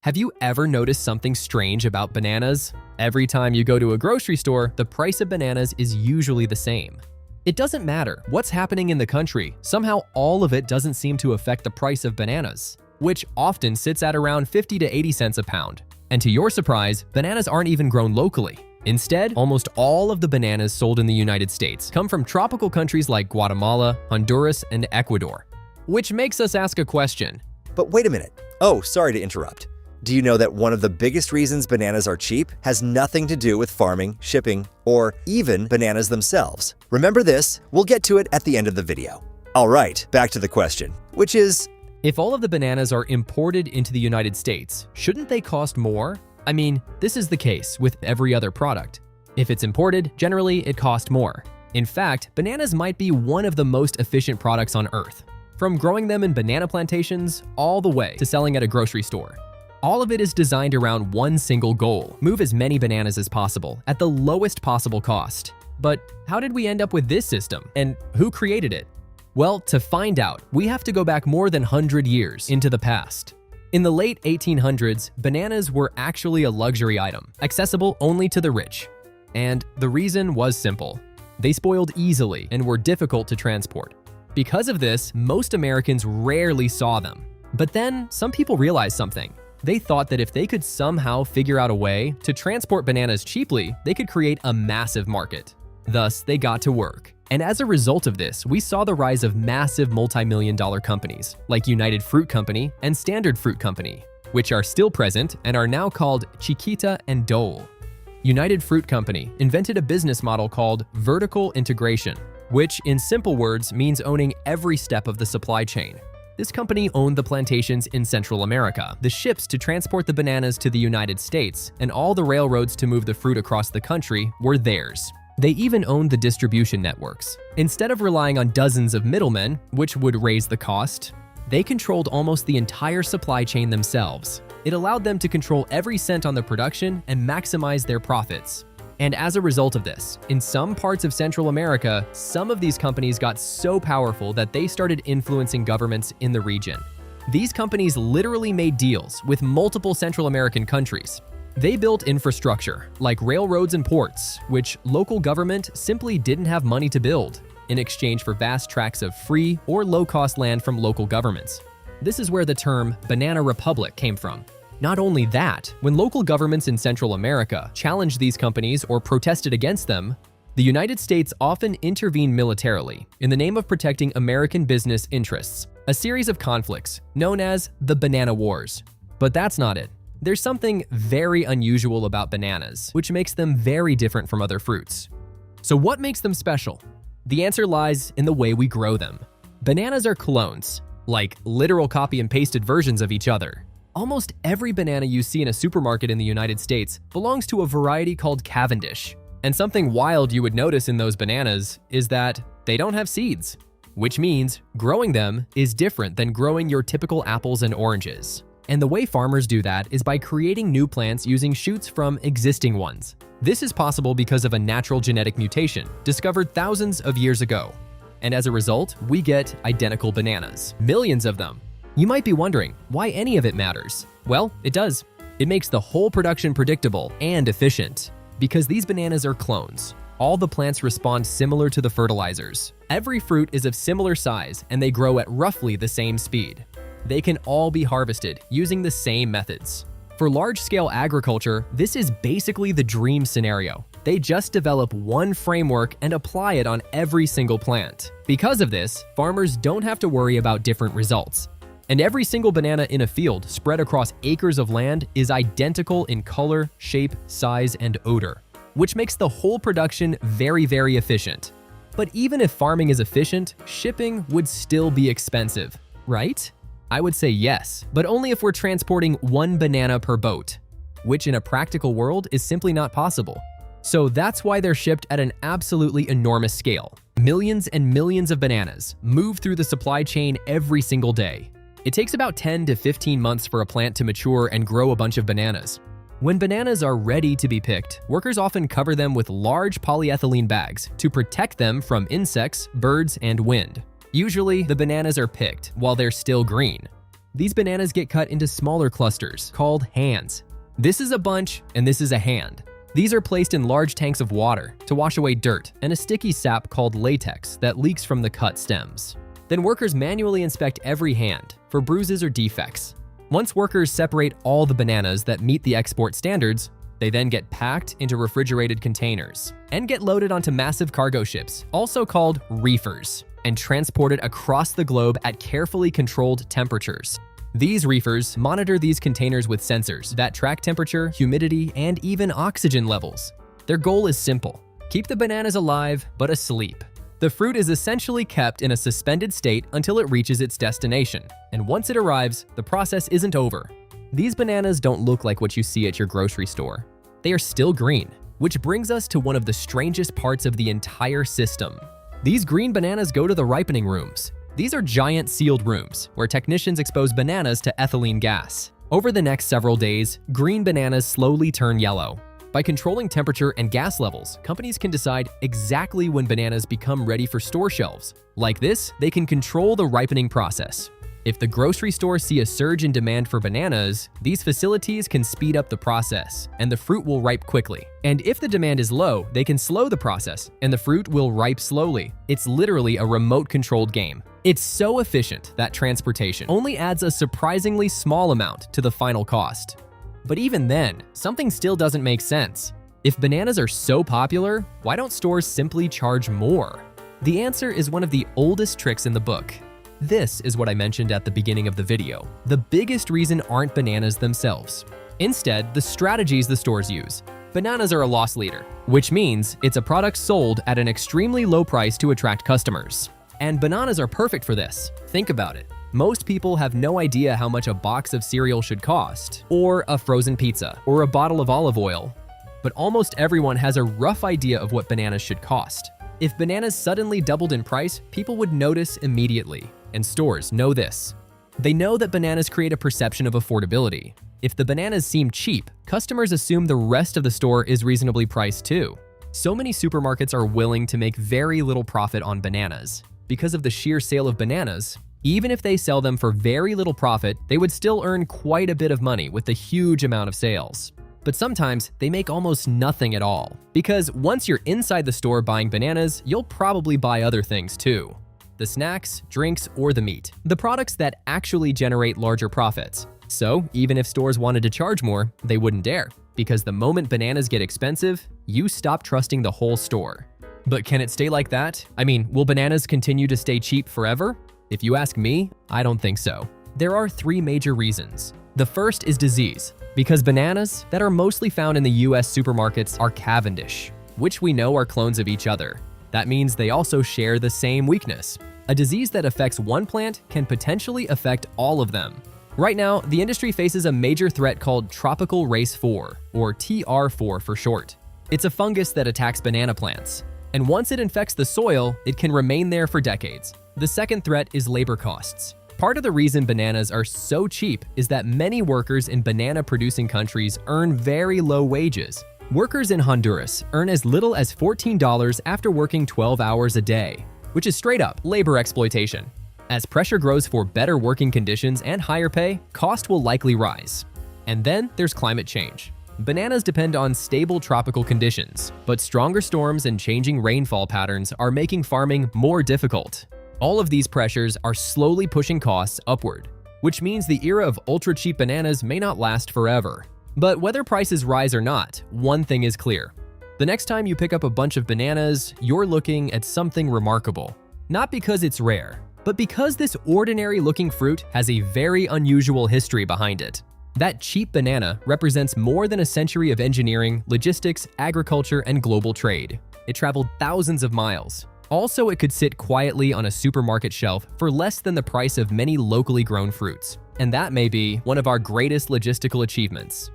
Have you ever noticed something strange about bananas? Every time you go to a grocery store, the price of bananas is usually the same. It doesn't matter what's happening in the country, somehow all of it doesn't seem to affect the price of bananas, which often sits at around 50 to 80 cents a pound. And to your surprise, bananas aren't even grown locally. Instead, almost all of the bananas sold in the United States come from tropical countries like Guatemala, Honduras, and Ecuador. Which makes us ask a question. But wait a minute. Oh, sorry to interrupt. Do you know that one of the biggest reasons bananas are cheap has nothing to do with farming, shipping, or even bananas themselves? Remember this, we'll get to it at the end of the video. All right, back to the question, which is, if all of the bananas are imported into the United States, shouldn't they cost more? I mean, this is the case with every other product. If it's imported, generally it costs more. In fact, bananas might be one of the most efficient products on Earth, from growing them in banana plantations all the way to selling at a grocery store. All of it is designed around one single goal: move as many bananas as possible at the lowest possible cost. But how did we end up with this system, and who created it? Well, to find out, we have to go back more than 100 years into the past. In the late 1800s, bananas were actually a luxury item, accessible only to the rich. And the reason was simple. They spoiled easily and were difficult to transport. Because of this, most Americans rarely saw them. But then, some people realized something. They thought that if they could somehow figure out a way to transport bananas cheaply, they could create a massive market. Thus, they got to work. And as a result of this, we saw the rise of massive multi-million-dollar companies like United Fruit Company and Standard Fruit Company, which are still present and are now called Chiquita and Dole. United Fruit Company invented a business model called vertical integration, which in simple words means owning every step of the supply chain. This company owned the plantations in Central America, the ships to transport the bananas to the United States, and all the railroads to move the fruit across the country were theirs. They even owned the distribution networks. Instead of relying on dozens of middlemen, which would raise the cost, they controlled almost the entire supply chain themselves. It allowed them to control every cent on the production and maximize their profits. And as a result of this, in some parts of Central America, some of these companies got so powerful that they started influencing governments in the region. These companies literally made deals with multiple Central American countries. They built infrastructure, like railroads and ports, which local government simply didn't have money to build, in exchange for vast tracts of free or low-cost land from local governments. This is where the term Banana Republic came from. Not only that, when local governments in Central America challenged these companies or protested against them, the United States often intervened militarily in the name of protecting American business interests, a series of conflicts known as the Banana Wars. But that's not it. There's something very unusual about bananas, which makes them very different from other fruits. So what makes them special? The answer lies in the way we grow them. Bananas are clones, like literal copy and pasted versions of each other. Almost every banana you see in a supermarket in the United States belongs to a variety called Cavendish. And something wild you would notice in those bananas is that they don't have seeds, which means growing them is different than growing your typical apples and oranges. And the way farmers do that is by creating new plants using shoots from existing ones. This is possible because of a natural genetic mutation discovered thousands of years ago. And as a result, we get identical bananas, millions of them. You might be wondering why any of it matters. Well, it does. It makes the whole production predictable and efficient. Because these bananas are clones, all the plants respond similar to the fertilizers. Every fruit is of similar size and they grow at roughly the same speed. They can all be harvested using the same methods. For large-scale agriculture, this is basically the dream scenario. They just develop one framework and apply it on every single plant. Because of this, farmers don't have to worry about different results. And every single banana in a field spread across acres of land is identical in color, shape, size, and odor, which makes the whole production very, very efficient. But even if farming is efficient, shipping would still be expensive, right? I would say yes, but only if we're transporting one banana per boat, which in a practical world is simply not possible. So that's why they're shipped at an absolutely enormous scale. Millions and millions of bananas move through the supply chain every single day. It takes about 10 to 15 months for a plant to mature and grow a bunch of bananas. When bananas are ready to be picked, workers often cover them with large polyethylene bags to protect them from insects, birds, and wind. Usually, the bananas are picked while they're still green. These bananas get cut into smaller clusters called hands. This is a bunch and this is a hand. These are placed in large tanks of water to wash away dirt and a sticky sap called latex that leaks from the cut stems. Then workers manually inspect every hand for bruises or defects. Once workers separate all the bananas that meet the export standards, they then get packed into refrigerated containers and get loaded onto massive cargo ships, also called reefers, and transported across the globe at carefully controlled temperatures. These reefers monitor these containers with sensors that track temperature, humidity, and even oxygen levels. Their goal is simple: keep the bananas alive but asleep. The fruit is essentially kept in a suspended state until it reaches its destination, and once it arrives, the process isn't over. These bananas don't look like what you see at your grocery store. They are still green, which brings us to one of the strangest parts of the entire system. These green bananas go to the ripening rooms. These are giant sealed rooms where technicians expose bananas to ethylene gas. Over the next several days, green bananas slowly turn yellow. By controlling temperature and gas levels, companies can decide exactly when bananas become ready for store shelves. Like this, they can control the ripening process. If the grocery stores see a surge in demand for bananas, these facilities can speed up the process, and the fruit will ripe quickly. And if the demand is low, they can slow the process, and the fruit will ripe slowly. It's literally a remote-controlled game. It's so efficient that transportation only adds a surprisingly small amount to the final cost. But even then, something still doesn't make sense. If bananas are so popular, why don't stores simply charge more? The answer is one of the oldest tricks in the book. This is what I mentioned at the beginning of the video. The biggest reason aren't bananas themselves. Instead, the strategies the stores use. Bananas are a loss leader, which means it's a product sold at an extremely low price to attract customers. And bananas are perfect for this. Think about it. Most people have no idea how much a box of cereal should cost, or a frozen pizza, or a bottle of olive oil. But almost everyone has a rough idea of what bananas should cost. If bananas suddenly doubled in price, people would notice immediately. And stores know this. They know that bananas create a perception of affordability. If the bananas seem cheap, customers assume the rest of the store is reasonably priced too. So many supermarkets are willing to make very little profit on bananas. Because of the sheer sale of bananas, even if they sell them for very little profit, they would still earn quite a bit of money with the huge amount of sales. But sometimes they make almost nothing at all. Because once you're inside the store buying bananas, you'll probably buy other things too. The snacks, drinks, or the meat. The products that actually generate larger profits. So even if stores wanted to charge more, they wouldn't dare. Because the moment bananas get expensive, you stop trusting the whole store. But can it stay like that? I mean, will bananas continue to stay cheap forever? If you ask me, I don't think so. There are 3 major reasons. The first is disease, because bananas that are mostly found in the US supermarkets are Cavendish, which we know are clones of each other. That means they also share the same weakness. A disease that affects one plant can potentially affect all of them. Right now, the industry faces a major threat called Tropical Race 4, or TR4 for short. It's a fungus that attacks banana plants. And once it infects the soil, it can remain there for decades. The second threat is labor costs. Part of the reason bananas are so cheap is that many workers in banana-producing countries earn very low wages. Workers in Honduras earn as little as $14 after working 12 hours a day, which is straight-up labor exploitation. As pressure grows for better working conditions and higher pay, cost will likely rise. And then there's climate change. Bananas depend on stable tropical conditions, but stronger storms and changing rainfall patterns are making farming more difficult. All of these pressures are slowly pushing costs upward, which means the era of ultra-cheap bananas may not last forever. But whether prices rise or not, one thing is clear. The next time you pick up a bunch of bananas, you're looking at something remarkable. Not because it's rare, but because this ordinary-looking fruit has a very unusual history behind it. That cheap banana represents more than a century of engineering, logistics, agriculture, and global trade. It traveled thousands of miles. Also, it could sit quietly on a supermarket shelf for less than the price of many locally grown fruits. And that may be one of our greatest logistical achievements.